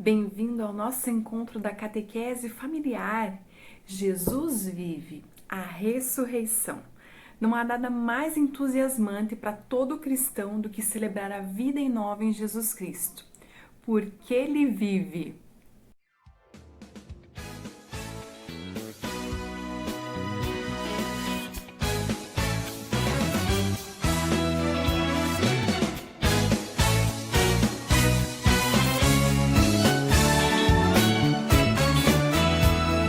Bem-vindo ao nosso encontro da catequese familiar. Jesus vive, a ressurreição. Não há nada mais entusiasmante para todo cristão do que celebrar a vida nova em Jesus Cristo, porque Ele vive.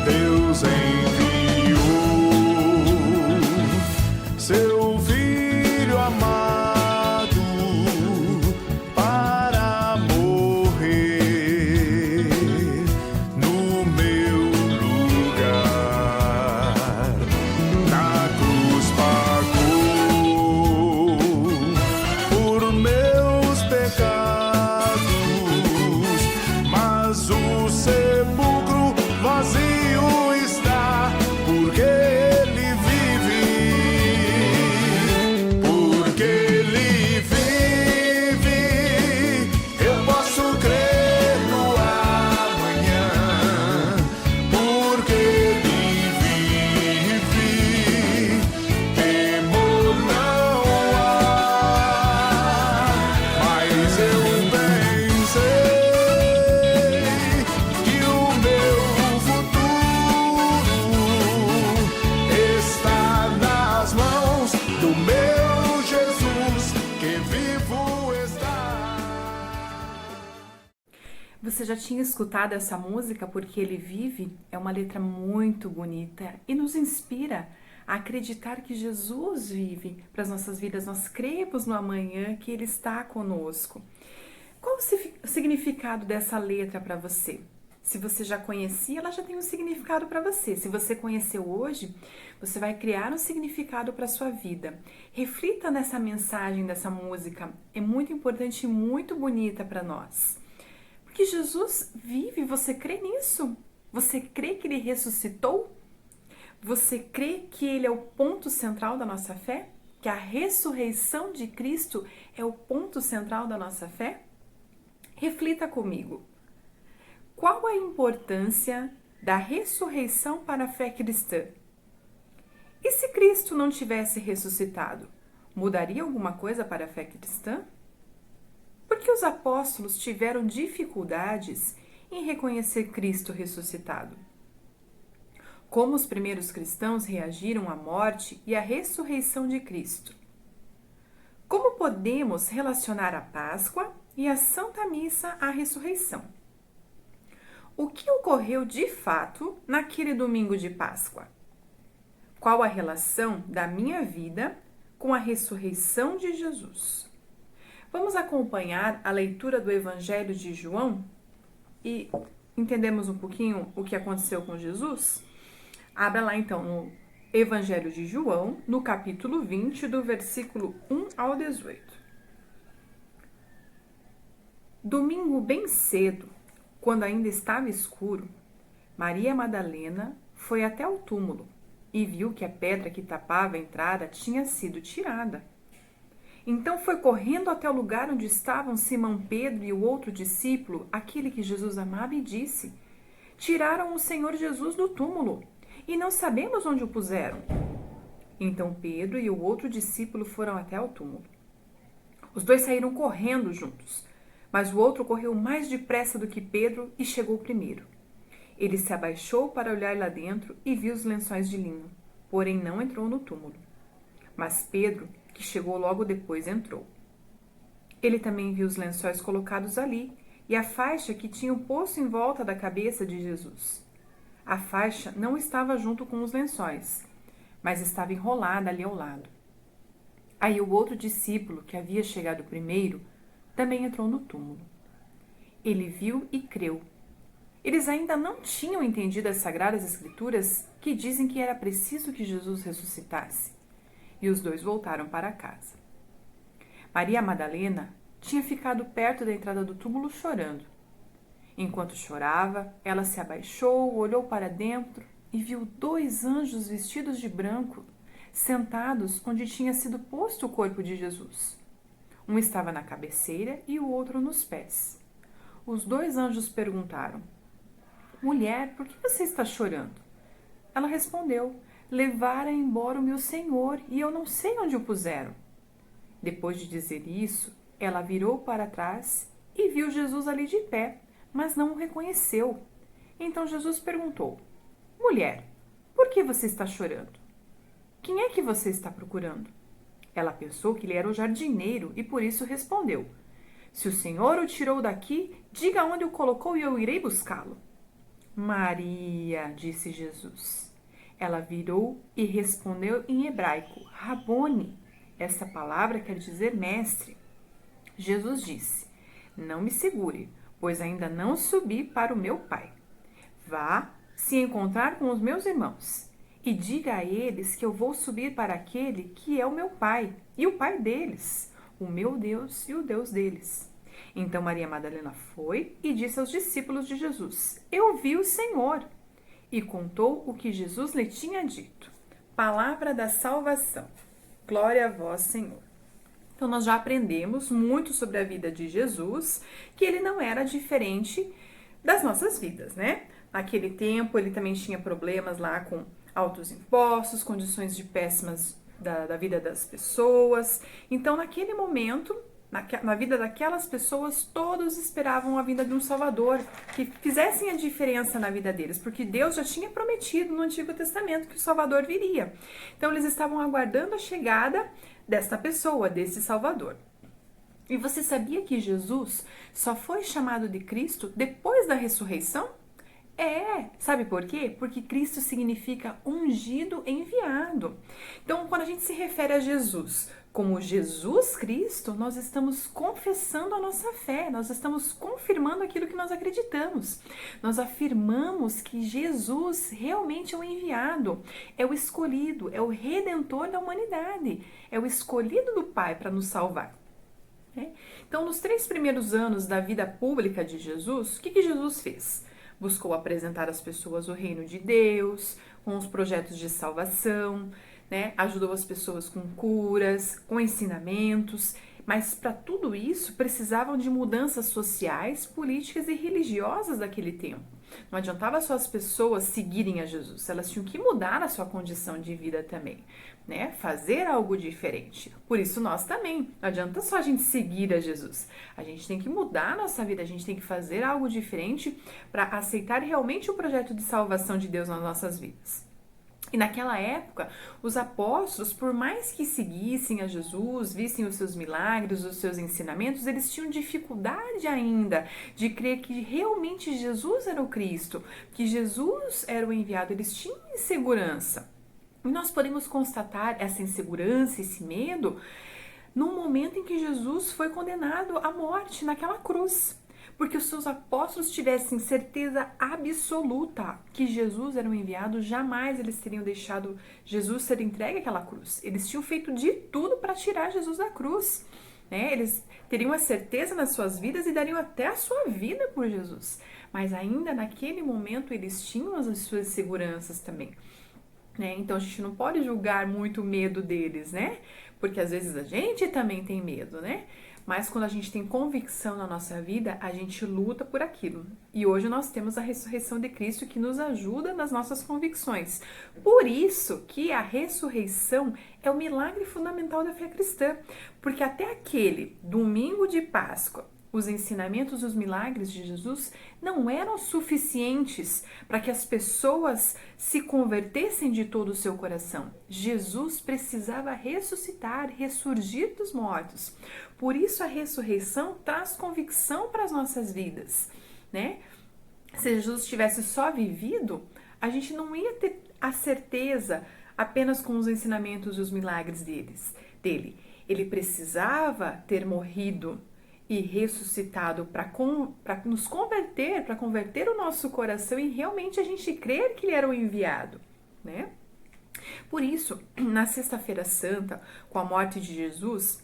Deus enviou seu Filho amado para morrer no meu lugar. Na cruz pagou por meus pecados, mas o sepulcro vazio está, porque Ele vive, porque Ele vive, eu posso crer no amanhã, porque Ele vive, temor não há, mas eu pensei que o meu está nas mãos do meu Jesus, que vivo está. Você já tinha escutado essa música Porque Ele Vive? É uma letra muito bonita e nos inspira a acreditar que Jesus vive para as nossas vidas. Nós cremos no amanhã que Ele está conosco. Qual o significado dessa letra para você? Se você já conhecia, ela já tem um significado para você. Se você conheceu hoje, você vai criar um significado para a sua vida. Reflita nessa mensagem dessa música. É muito importante e muito bonita para nós. Porque Jesus vive, você crê nisso? Você crê que Ele ressuscitou? Você crê que Ele é o ponto central da nossa fé? Que a ressurreição de Cristo é o ponto central da nossa fé? Reflita comigo. Qual a importância da ressurreição para a fé cristã? E se Cristo não tivesse ressuscitado, mudaria alguma coisa para a fé cristã? Por que os apóstolos tiveram dificuldades em reconhecer Cristo ressuscitado? Como os primeiros cristãos reagiram à morte e à ressurreição de Cristo? Como podemos relacionar a Páscoa e a Santa Missa à ressurreição? O que ocorreu de fato naquele domingo de Páscoa? Qual a relação da minha vida com a ressurreição de Jesus? Vamos acompanhar a leitura do Evangelho de João e entendemos um pouquinho o que aconteceu com Jesus? Abra lá então no Evangelho de João, no capítulo 20, do versículo 1 ao 18. Domingo bem cedo, quando ainda estava escuro, Maria Madalena foi até o túmulo e viu que a pedra que tapava a entrada tinha sido tirada. Então foi correndo até o lugar onde estavam Simão Pedro e o outro discípulo, aquele que Jesus amava, e disse: Tiraram o Senhor Jesus do túmulo e não sabemos onde o puseram. Então Pedro e o outro discípulo foram até o túmulo. Os dois saíram correndo juntos, mas o outro correu mais depressa do que Pedro e chegou primeiro. Ele se abaixou para olhar lá dentro e viu os lençóis de linho, porém não entrou no túmulo. Mas Pedro, que chegou logo depois, entrou. Ele também viu os lençóis colocados ali e a faixa que tinham posto em volta da cabeça de Jesus. A faixa não estava junto com os lençóis, mas estava enrolada ali ao lado. Aí o outro discípulo, que havia chegado primeiro, também entrou no túmulo. Ele viu e creu. Eles ainda não tinham entendido as Sagradas Escrituras que dizem que era preciso que Jesus ressuscitasse. E os dois voltaram para casa. Maria Madalena tinha ficado perto da entrada do túmulo chorando. Enquanto chorava, ela se abaixou, olhou para dentro e viu 2 anjos vestidos de branco, sentados onde tinha sido posto o corpo de Jesus. Um estava na cabeceira e o outro nos pés. os 2 anjos perguntaram: Mulher, por que você está chorando? Ela respondeu: Levaram embora o meu Senhor e eu não sei onde o puseram. Depois de dizer isso, ela virou para trás e viu Jesus ali de pé, mas não o reconheceu. Então Jesus perguntou: Mulher, por que você está chorando? Quem é que você está procurando? Ela pensou que ele era o jardineiro e por isso respondeu: Se o Senhor o tirou daqui, diga onde o colocou e eu irei buscá-lo. Maria, disse Jesus. Ela virou e respondeu em hebraico: Rabone. Essa palavra quer dizer mestre. Jesus disse: Não me segure, pois ainda não subi para o meu Pai. Vá se encontrar com os meus irmãos e diga a eles que eu vou subir para aquele que é o meu Pai e o Pai deles, o meu Deus e o Deus deles. Então Maria Madalena foi e disse aos discípulos de Jesus: Eu vi o Senhor. E contou o que Jesus lhe tinha dito. Palavra da salvação. Glória a vós, Senhor. Então nós já aprendemos muito sobre a vida de Jesus, que ele não era diferente das nossas vidas, né? Naquele tempo ele também tinha problemas lá com altos impostos, condições de péssimas da vida das pessoas. Então naquele momento, na vida daquelas pessoas, todos esperavam a vinda de um Salvador que fizessem a diferença na vida deles, porque Deus já tinha prometido no Antigo Testamento que o Salvador viria. Então eles estavam aguardando a chegada desta pessoa, desse Salvador. E você sabia que Jesus só foi chamado de Cristo depois da ressurreição? Sabe por quê? Porque Cristo significa ungido, enviado. Então, quando a gente se refere a Jesus como Jesus Cristo, nós estamos confessando a nossa fé, nós estamos confirmando aquilo que nós acreditamos. Nós afirmamos que Jesus realmente é o enviado, é o escolhido, é o redentor da humanidade, é o escolhido do Pai para nos salvar. Então, nos 3 primeiros anos da vida pública de Jesus, o que Jesus fez? Buscou apresentar às pessoas o reino de Deus, com os projetos de salvação, né? Ajudou as pessoas com curas, com ensinamentos, mas para tudo isso precisavam de mudanças sociais, políticas e religiosas daquele tempo. Não adiantava só as pessoas seguirem a Jesus, elas tinham que mudar a sua condição de vida também, né? Fazer algo diferente. Por isso nós também, não adianta só a gente seguir a Jesus, a gente tem que mudar a nossa vida, a gente tem que fazer algo diferente para aceitar realmente o projeto de salvação de Deus nas nossas vidas. E naquela época, os apóstolos, por mais que seguissem a Jesus, vissem os seus milagres, os seus ensinamentos, eles tinham dificuldade ainda de crer que realmente Jesus era o Cristo, que Jesus era o enviado, eles tinham insegurança. E nós podemos constatar essa insegurança, esse medo, no momento em que Jesus foi condenado à morte naquela cruz. Porque os seus apóstolos tivessem certeza absoluta que Jesus era um enviado, jamais eles teriam deixado Jesus ser entregue àquela cruz. Eles tinham feito de tudo para tirar Jesus da cruz, né? Eles teriam a certeza nas suas vidas e dariam até a sua vida por Jesus. Mas ainda naquele momento eles tinham as suas seguranças também, né? Então a gente não pode julgar muito o medo deles, né? Porque às vezes a gente também tem medo, né? Mas quando a gente tem convicção na nossa vida, a gente luta por aquilo. E hoje nós temos a ressurreição de Cristo que nos ajuda nas nossas convicções. Por isso que a ressurreição é o milagre fundamental da fé cristã. Porque até aquele domingo de Páscoa, os ensinamentos e os milagres de Jesus não eram suficientes para que as pessoas se convertessem de todo o seu coração. Jesus precisava ressuscitar, ressurgir dos mortos. Por isso a ressurreição traz convicção para as nossas vidas, né? Se Jesus tivesse só vivido, a gente não ia ter a certeza apenas com os ensinamentos e os milagres dele. Ele precisava ter morrido e ressuscitado para nos converter, para converter o nosso coração e realmente a gente crer que ele era o enviado, né? Por isso, na Sexta-feira Santa, com a morte de Jesus,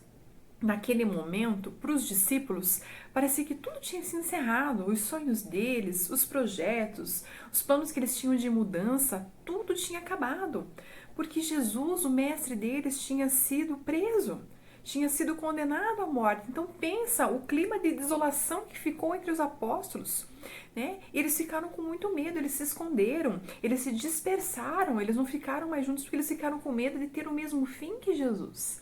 naquele momento, para os discípulos, parecia que tudo tinha se encerrado, os sonhos deles, os projetos, os planos que eles tinham de mudança, tudo tinha acabado, porque Jesus, o mestre deles, tinha sido preso. tinha sido condenado à morte. Então pensa o clima de desolação que ficou entre os apóstolos, né? Eles ficaram com muito medo, eles se esconderam, eles se dispersaram, eles não ficaram mais juntos porque eles ficaram com medo de ter o mesmo fim que Jesus.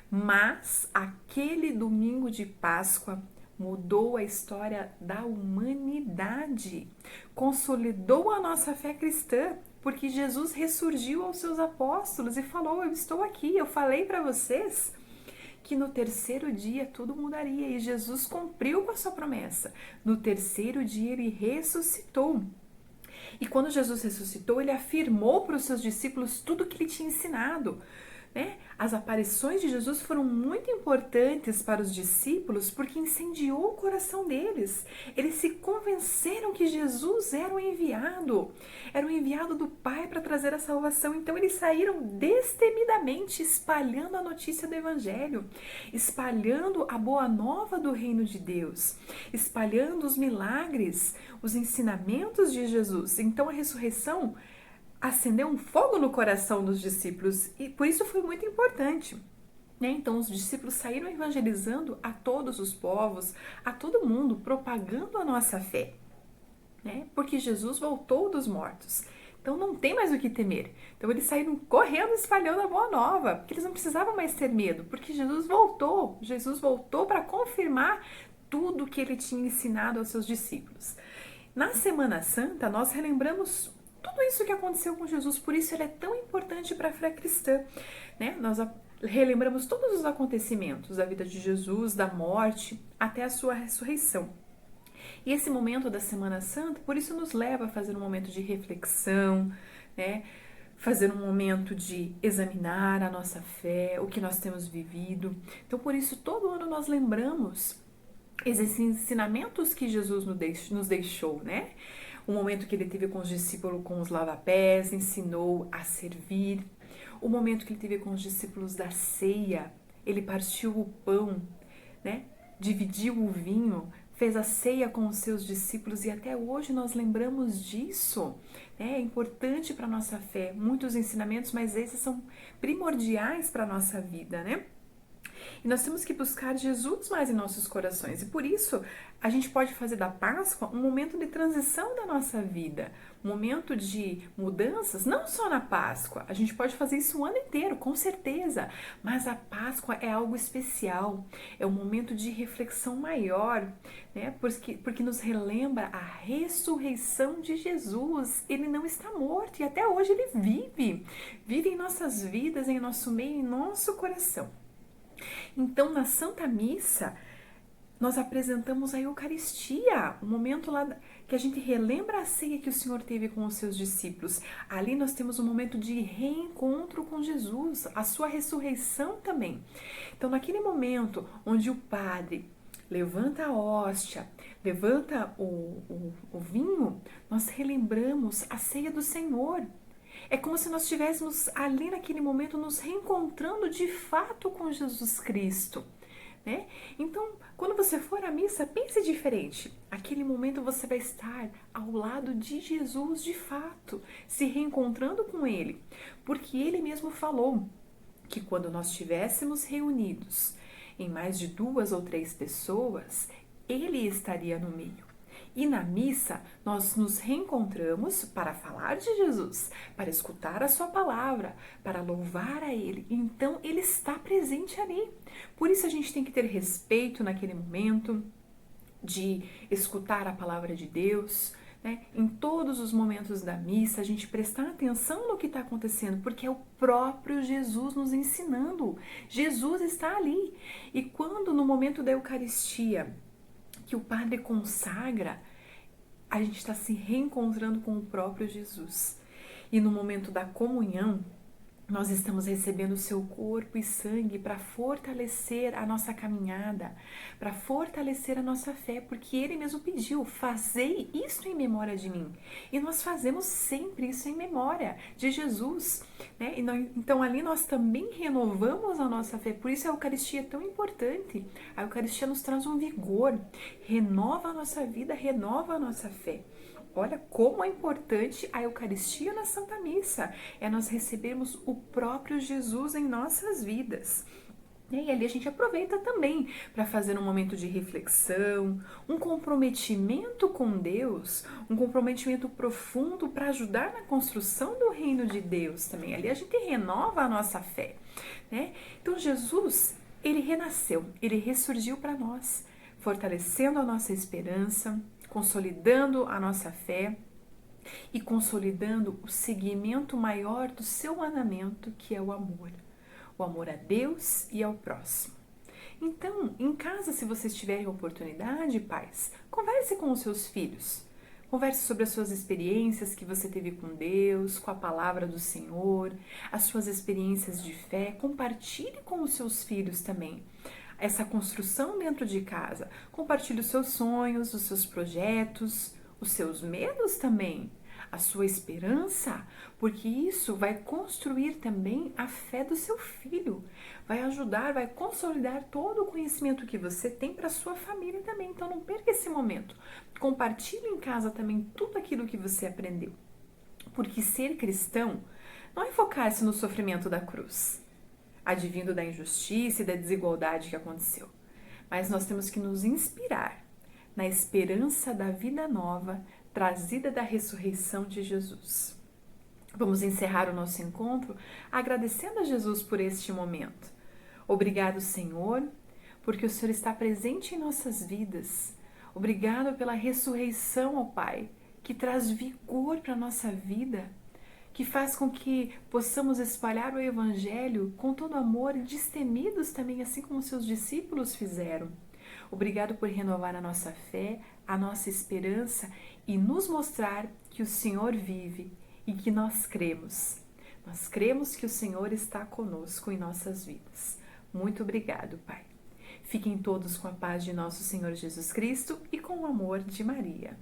Mas aquele domingo de Páscoa mudou a história da humanidade, consolidou a nossa fé cristã, porque Jesus ressurgiu aos seus apóstolos e falou: eu estou aqui, eu falei para vocês que no terceiro dia tudo mudaria, e Jesus cumpriu com a sua promessa. No terceiro dia ele ressuscitou. E quando Jesus ressuscitou, ele afirmou para os seus discípulos tudo o que ele tinha ensinado, né? As aparições de Jesus foram muito importantes para os discípulos porque incendiou o coração deles. Eles se convenceram que Jesus era o enviado do Pai para trazer a salvação. Então eles saíram destemidamente espalhando a notícia do Evangelho, espalhando a boa nova do reino de Deus, espalhando os milagres, os ensinamentos de Jesus. Então a ressurreição acendeu um fogo no coração dos discípulos e por isso foi muito importante, né? Então os discípulos saíram evangelizando a todos os povos, a todo mundo, propagando a nossa fé, né? Porque Jesus voltou dos mortos. Então não tem mais o que temer. Então eles saíram correndo, espalhando a boa nova, porque eles não precisavam mais ter medo, porque Jesus voltou. Jesus voltou para confirmar tudo o que ele tinha ensinado aos seus discípulos. Na Semana Santa, nós relembramos tudo isso que aconteceu com Jesus, por isso ele é tão importante para a fé cristã, né? Nós relembramos todos os acontecimentos da vida de Jesus, da morte, até a sua ressurreição. E esse momento da Semana Santa, por isso nos leva a fazer um momento de reflexão, né? Fazer um momento de examinar a nossa fé, o que nós temos vivido. Então, por isso, todo ano nós lembramos esses ensinamentos que Jesus nos deixou, né? O momento que ele teve com os discípulos com os lava-pés, ensinou a servir. O momento que ele teve com os discípulos da ceia, ele partiu o pão, né? Dividiu o vinho, fez a ceia com os seus discípulos e até hoje nós lembramos disso. É importante para a nossa fé, muitos ensinamentos, mas esses são primordiais para a nossa vida, né? E nós temos que buscar Jesus mais em nossos corações. E por isso, a gente pode fazer da Páscoa um momento de transição da nossa vida. Um momento de mudanças, não só na Páscoa. A gente pode fazer isso o ano inteiro, com certeza. Mas a Páscoa é algo especial. É um momento de reflexão maior, né? Porque nos relembra a ressurreição de Jesus. Ele não está morto e até hoje ele vive. Vive em nossas vidas, em nosso meio, em nosso coração. Então, na Santa Missa, nós apresentamos a Eucaristia, o momento lá que a gente relembra a ceia que o Senhor teve com os seus discípulos. Ali nós temos um momento de reencontro com Jesus, a sua ressurreição também. Então, naquele momento onde o Padre levanta a hóstia, levanta o vinho, nós relembramos a ceia do Senhor. É como se nós estivéssemos ali naquele momento nos reencontrando de fato com Jesus Cristo, né? Então, quando você for à missa, pense diferente. Aquele momento você vai estar ao lado de Jesus de fato, se reencontrando com Ele. Porque Ele mesmo falou que quando nós estivéssemos reunidos em mais de 2 ou 3 pessoas, Ele estaria no meio. E na missa, nós nos reencontramos para falar de Jesus, para escutar a sua palavra, para louvar a Ele. Então, Ele está presente ali. Por isso, a gente tem que ter respeito naquele momento de escutar a palavra de Deus, né? Em todos os momentos da missa, a gente prestar atenção no que está acontecendo, porque é o próprio Jesus nos ensinando. Jesus está ali. E quando no momento da Eucaristia, que o Padre consagra, a gente está se reencontrando com o próprio Jesus. E no momento da comunhão, nós estamos recebendo o seu corpo e sangue para fortalecer a nossa caminhada, para fortalecer a nossa fé, porque Ele mesmo pediu: fazei isto em memória de mim. E nós fazemos sempre isso em memória de Jesus, né? Então ali nós também renovamos a nossa fé, por isso a Eucaristia é tão importante. A Eucaristia nos traz um vigor, renova a nossa vida, renova a nossa fé. Olha como é importante a Eucaristia na Santa Missa. É nós recebermos o próprio Jesus em nossas vidas. E ali a gente aproveita também para fazer um momento de reflexão, um comprometimento com Deus, um comprometimento profundo para ajudar na construção do reino de Deus também. Ali a gente renova a nossa fé, né? Então Jesus, ele renasceu, ele ressurgiu para nós, fortalecendo a nossa esperança, consolidando a nossa fé e consolidando o seguimento maior do seu mandamento, que é o amor a Deus e ao próximo. Então, em casa, se vocês tiverem oportunidade, pais, converse com os seus filhos. Converse sobre as suas experiências que você teve com Deus, com a palavra do Senhor, as suas experiências de fé. Compartilhe com os seus filhos também essa construção dentro de casa. Compartilhe os seus sonhos, os seus projetos, os seus medos também, a sua esperança, porque isso vai construir também a fé do seu filho, vai ajudar, vai consolidar todo o conhecimento que você tem para sua família também. Então não perca esse momento, compartilhe em casa também tudo aquilo que você aprendeu, porque ser cristão não é focar-se no sofrimento da cruz, advindo da injustiça e da desigualdade que aconteceu, mas nós temos que nos inspirar na esperança da vida nova trazida da ressurreição de Jesus. Vamos encerrar o nosso encontro agradecendo a Jesus por este momento. Obrigado, Senhor, porque o Senhor está presente em nossas vidas. Obrigado pela ressurreição, ó Pai, que traz vigor para a nossa vida, que faz com que possamos espalhar o Evangelho com todo amor e destemidos também, assim como seus discípulos fizeram. Obrigado por renovar a nossa fé, a nossa esperança e nos mostrar que o Senhor vive e que nós cremos. Nós cremos que o Senhor está conosco em nossas vidas. Muito obrigado, Pai. Fiquem todos com a paz de nosso Senhor Jesus Cristo e com o amor de Maria.